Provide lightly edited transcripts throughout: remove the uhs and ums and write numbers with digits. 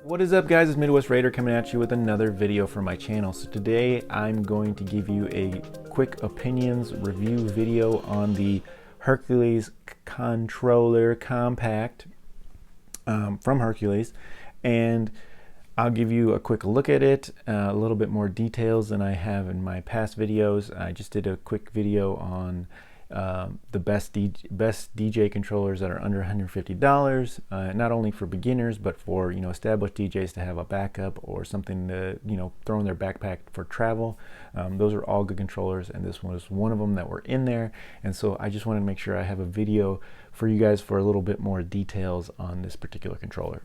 What is up, guys? It's Midwest Raider coming at you with another video from my channel. So today I'm going to give you a quick opinions review video on the Hercules controller compact from Hercules, and I'll give you a quick look at it, a little bit more details than I have in my past videos. I just did a quick video on the best DJ controllers that are under $150, not only for beginners but for established DJs to have a backup or something to throw in their backpack for travel. Those are all good controllers, and this one is one of them that were in there, and so I just wanted to make sure I have a video for you guys for a little bit more details on this particular controller.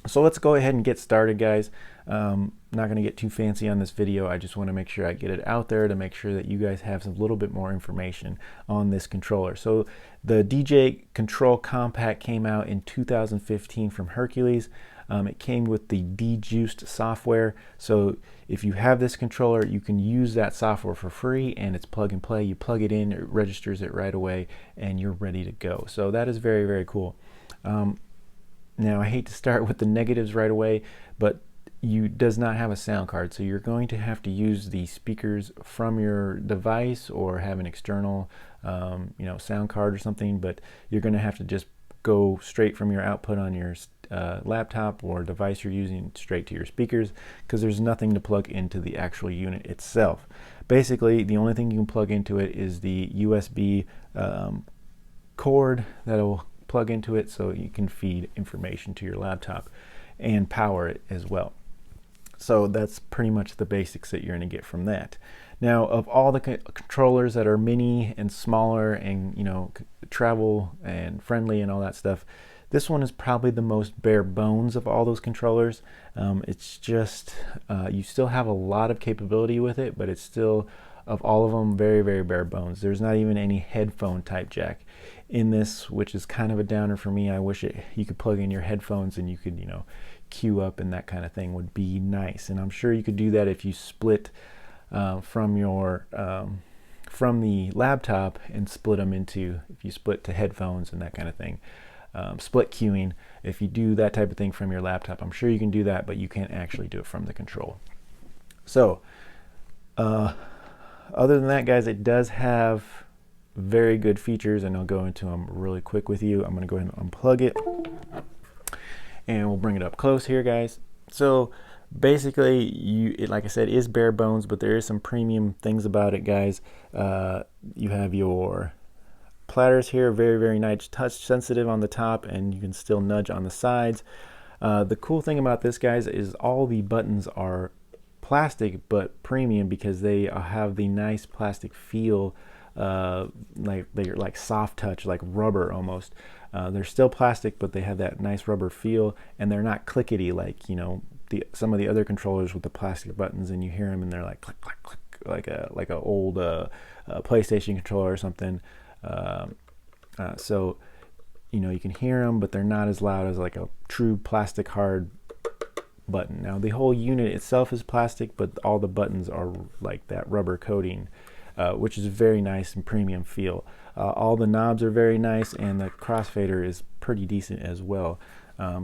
So let's go ahead and get started, guys. Not going to get too fancy on this video. I just want to make sure I get it out there to make sure that you guys have a little bit more information on this controller. So the DJ Control Compact came out in 2015 from Hercules. It came with the dejuiced software. So if you have this controller, you can use that software for free, and it's plug and play. You plug it in, it registers it right away, and you're ready to go. So that is very, very cool. Now, I hate to start with the negatives right away, but does not have a sound card, so you're going to have to use the speakers from your device or have an external sound card or something, but you're going to have to just go straight from your output on your laptop or device you're using straight to your speakers, because there's nothing to plug into the actual unit itself. Basically, the only thing you can plug into it is the USB cord that'll plug into it, so you can feed information to your laptop and power it as well. So that's pretty much the basics that you're going to get from that. Now, of all the controllers that are mini and smaller and travel and friendly and all that stuff, this one is probably the most bare bones of all those controllers. It's just you still have a lot of capability with it, but it's still, of all of them, very, very bare bones. There's not even any headphone type jack in this, which is kind of a downer for me. I wish you could plug in your headphones and you could queue up, and that kind of thing would be nice. And I'm sure you could do that if you split from the laptop and split them into, if you split to headphones and that kind of thing. Split queuing, if you do that type of thing from your laptop, I'm sure you can do that, but you can't actually do it from the control. So other than that, guys, it does have very good features, and I'll go into them really quick with you. I'm going to go ahead and unplug it, and we'll bring it up close here, guys. So basically, it, like I said, is bare bones, but there is some premium things about it, guys. You have your platters here, very, very nice, touch sensitive on the top, and you can still nudge on the sides. The cool thing about this, guys, is all the buttons are plastic, but premium, because they have the nice plastic feel, like they're like soft touch, like rubber almost. They're still plastic, but they have that nice rubber feel, and they're not clickety like some of the other controllers with the plastic buttons, and you hear them and they're like click click click, like a old PlayStation controller or something. So you can hear them, but they're not as loud as like a true plastic hard button. Now, the whole unit itself is plastic, but all the buttons are like that rubber coating, which is very nice and premium feel. All the knobs are very nice, and the crossfader is pretty decent as well.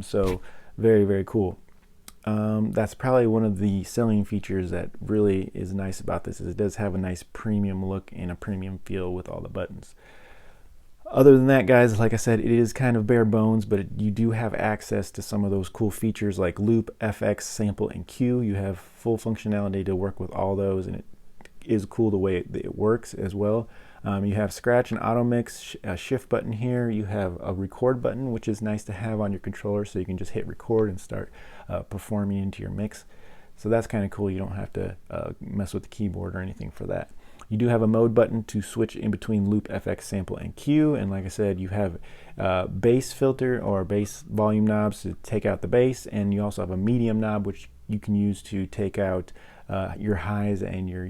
So very, very cool. That's probably one of the selling features that really is nice about this, is it does have a nice premium look and a premium feel with all the buttons. Other than that, guys, like I said, it is kind of bare bones, but you do have access to some of those cool features like loop, FX, sample, and cue. You have full functionality to work with all those, and it is cool the way it works as well. You have scratch and auto mix, a shift button here. You have a record button, which is nice to have on your controller, so you can just hit record and start performing into your mix. So that's kind of cool. You don't have to mess with the keyboard or anything for that. You do have a mode button to switch in between loop, FX, sample, and cue. And like I said, you have bass filter or bass volume knobs to take out the bass, and you also have a medium knob, which you can use to take out your highs and your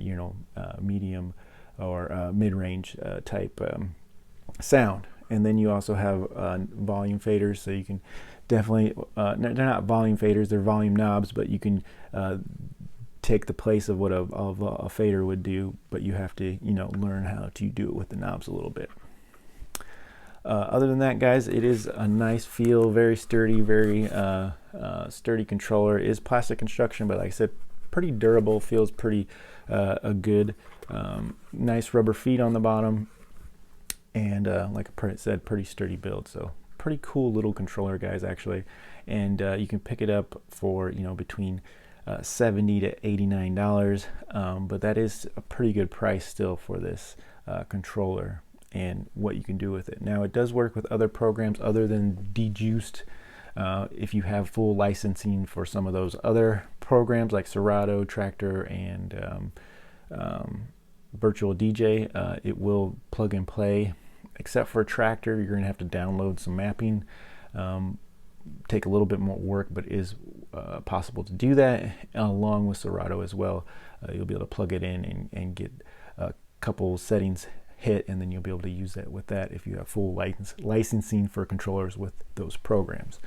medium or mid-range type sound. And then you also have volume faders, so you can definitely they're not volume faders, they're volume knobs, but you can take the place of what a fader would do, but you have to learn how to do it with the knobs a little bit. Other than that, guys, it is a nice feel, very sturdy, very sturdy controller. It is plastic construction, but like I said, pretty durable, feels pretty good. Nice rubber feet on the bottom, and like I said, pretty sturdy build. So pretty cool little controller, guys, actually. And you can pick it up for, you know, between $70 to $89, but that is a pretty good price still for this controller and what you can do with it. Now, it does work with other programs other than Dejuiced. If you have full licensing for some of those other programs like Serato, Tractor, and Virtual DJ, it will plug and play. Except for Tractor, you're going to have to download some mapping. Take a little bit more work, but is possible to do that, along with Serato as well. You'll be able to plug it in and get a couple settings hit, and then you'll be able to use that with that if you have full licensing for controllers with those programs.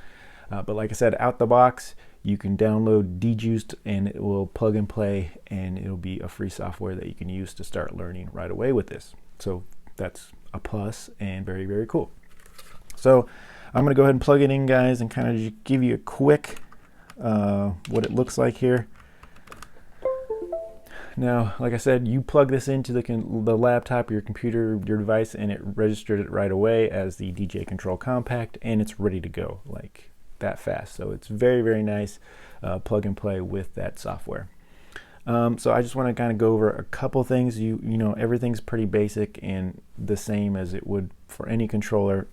But like I said, out the box, you can download Dejuiced, and it will plug and play, and it'll be a free software that you can use to start learning right away with this. So that's a plus and very, very cool. So I'm going to go ahead and plug it in, guys, and kind of give you a quick what it looks like here. Now, like I said, you plug this into the laptop, your computer, your device, and it registered it right away as the DJ Control Compact, and it's ready to go like that fast. So it's very, very nice plug and play with that software. So I just want to kind of go over a couple things. You know, everything's pretty basic and the same as it would for any controller,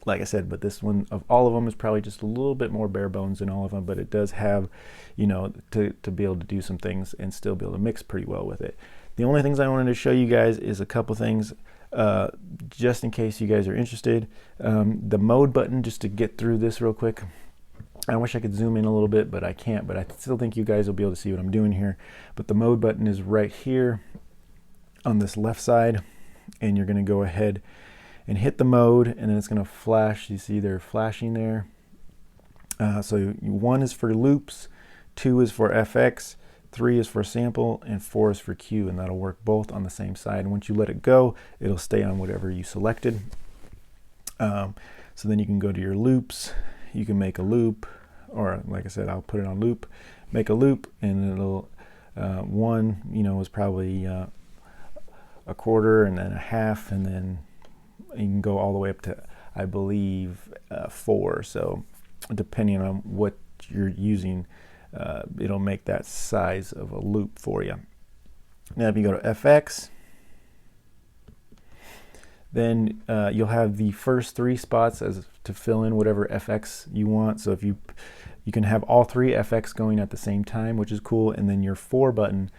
like I said, but this one of all of them is probably just a little bit more bare bones than all of them, but it does have, you know, to be able to do some things and still be able to mix pretty well with it. The only things I wanted to show you guys is a couple things, just in case you guys are interested. The mode button, just to get through this real quick. I wish I could zoom in a little bit, but I can't, but I still think you guys will be able to see what I'm doing here. But the mode button is right here on this left side, and you're going to go ahead and hit the mode, and then it's going to flash. You see they're flashing there. So 1 is for loops, 2 is for FX, 3 is for sample, and 4 is for cue, and that'll work both on the same side. And once you let it go, it'll stay on whatever you selected. So then you can go to your loops. You can make a loop, or like I said, I'll put it on loop, make a loop, and it'll 1, you know, is probably a quarter, and then a half, and then you can go all the way up to, I believe, 4. So depending on what you're using, it'll make that size of a loop for you. Now if you go to FX, then you'll have the first 3 spots as to fill in whatever FX you want. So if you can have all 3 FX going at the same time, which is cool, and then your 4 button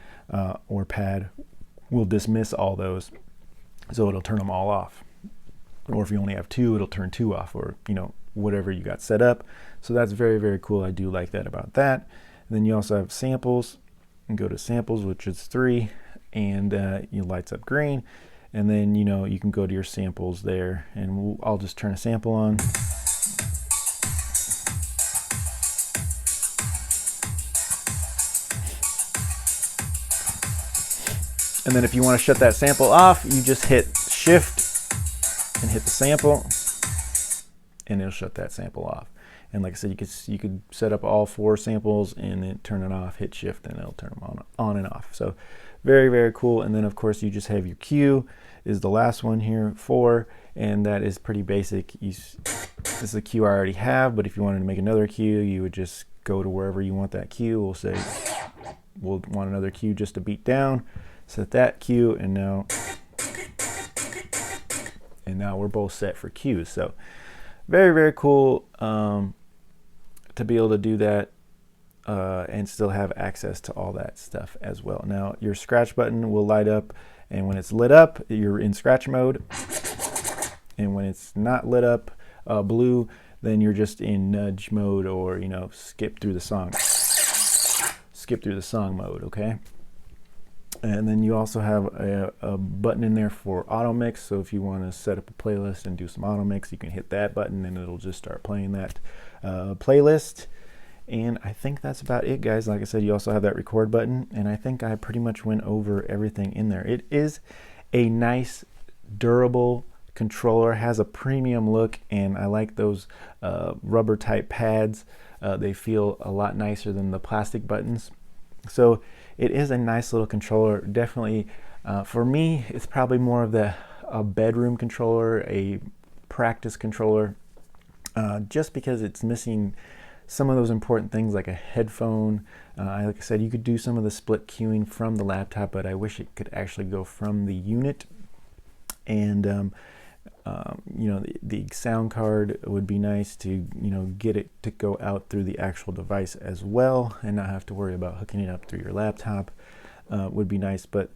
or pad will dismiss all those, so it'll turn them all off. Or if you only have 2, it'll turn 2 off, or, you know, whatever you got set up. So that's very, very cool. I do like that about that. And then you also have samples, and go to samples, which is 3, and it lights up green. And then, you know, you can go to your samples there, and I'll just turn a sample on. And then if you want to shut that sample off, you just hit Shift and hit the sample, and it'll shut that sample off. And like I said, you could set up all 4 samples and then turn it off, hit Shift, and it'll turn them on and off. So very, very cool. And then of course you just have your cue is the last one here, 4, and that is pretty basic. This is a cue I already have, but if you wanted to make another cue, you would just go to wherever you want that cue. We'll say we'll want another cue just to beat down, set that cue, and now we're both set for cues. So very, very cool to be able to do that and still have access to all that stuff as well. Now your scratch button will light up, and when it's lit up, you're in scratch mode, and when it's not lit up blue, then you're just in nudge mode, or, you know, skip through the song mode. Okay. And then you also have a button in there for auto mix. So if you want to set up a playlist and do some auto mix, you can hit that button and it'll just start playing that playlist. And I think that's about it, guys. Like I said, you also have that record button, and I think I pretty much went over everything in there. It is a nice, durable controller, has a premium look, and I like those rubber type pads They feel a lot nicer than the plastic buttons. So it is a nice little controller. Definitely, for me, it's probably more of a bedroom controller, a practice controller, just because it's missing some of those important things like a headphone. Like I said, you could do some of the split queuing from the laptop, but I wish it could actually go from the unit. And you know, the sound card would be nice to, you know, get it to go out through the actual device as well and not have to worry about hooking it up through your laptop. Would be nice, but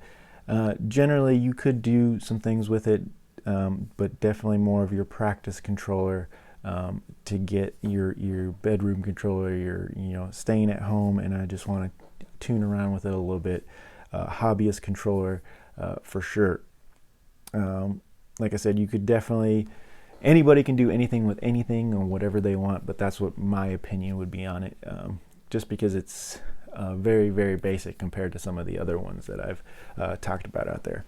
generally you could do some things with it, but definitely more of your practice controller. To get your bedroom controller, you know, staying at home and I just want to tune around with it a little bit, hobbyist controller for sure. Like I said, you could definitely, anybody can do anything with anything or whatever they want, but that's what my opinion would be on it, just because it's very, very basic compared to some of the other ones that I've talked about out there.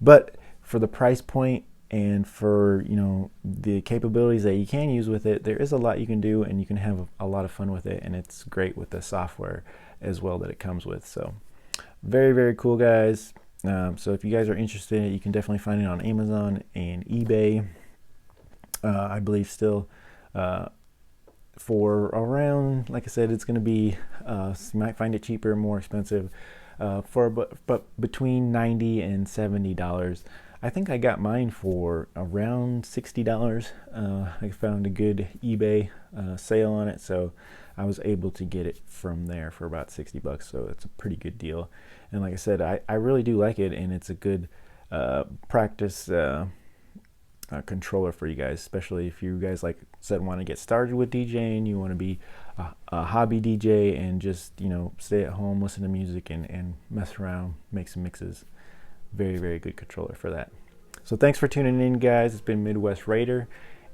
But for the price point and for, you know, the capabilities that you can use with it, there is a lot you can do and you can have a lot of fun with it, and it's great with the software as well that it comes with. So very, very cool, guys. So if you guys are interested in it, you can definitely find it on Amazon and eBay. I believe still for around, like I said, it's going to be, you might find it cheaper, more expensive, but between $90 and $70. I think I got mine for around $60. I found a good eBay sale on it, so I was able to get it from there for about $60. So it's a pretty good deal. And like I said, I really do like it, and it's a good practice controller for you guys, especially if you guys, like I said, want to get started with DJing. You want to be a hobby DJ and just, you know, stay at home, listen to music, and mess around, make some mixes. Very, very good controller for that. So thanks for tuning in, guys. It's been Midwest Raider,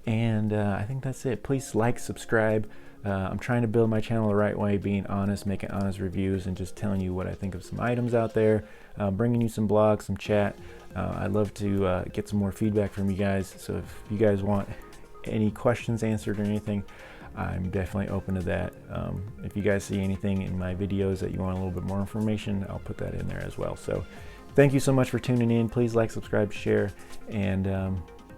and I think that's it. Please like, subscribe. I'm trying to build my channel the right way, being honest, making honest reviews, and just telling you what I think of some items out there, bringing you some blogs, some chat. I'd love to get some more feedback from you guys. So if you guys want any questions answered or anything, I'm definitely open to that. If you guys see anything in my videos that you want a little bit more information, I'll put that in there as well. So thank you so much for tuning in. Please like, subscribe, share, and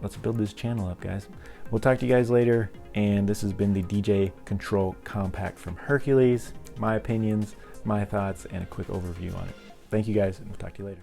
let's build this channel up, guys. We'll talk to you guys later, and this has been the DJ Control Compact from Hercules. My opinions, my thoughts, and a quick overview on it. Thank you, guys, and we'll talk to you later.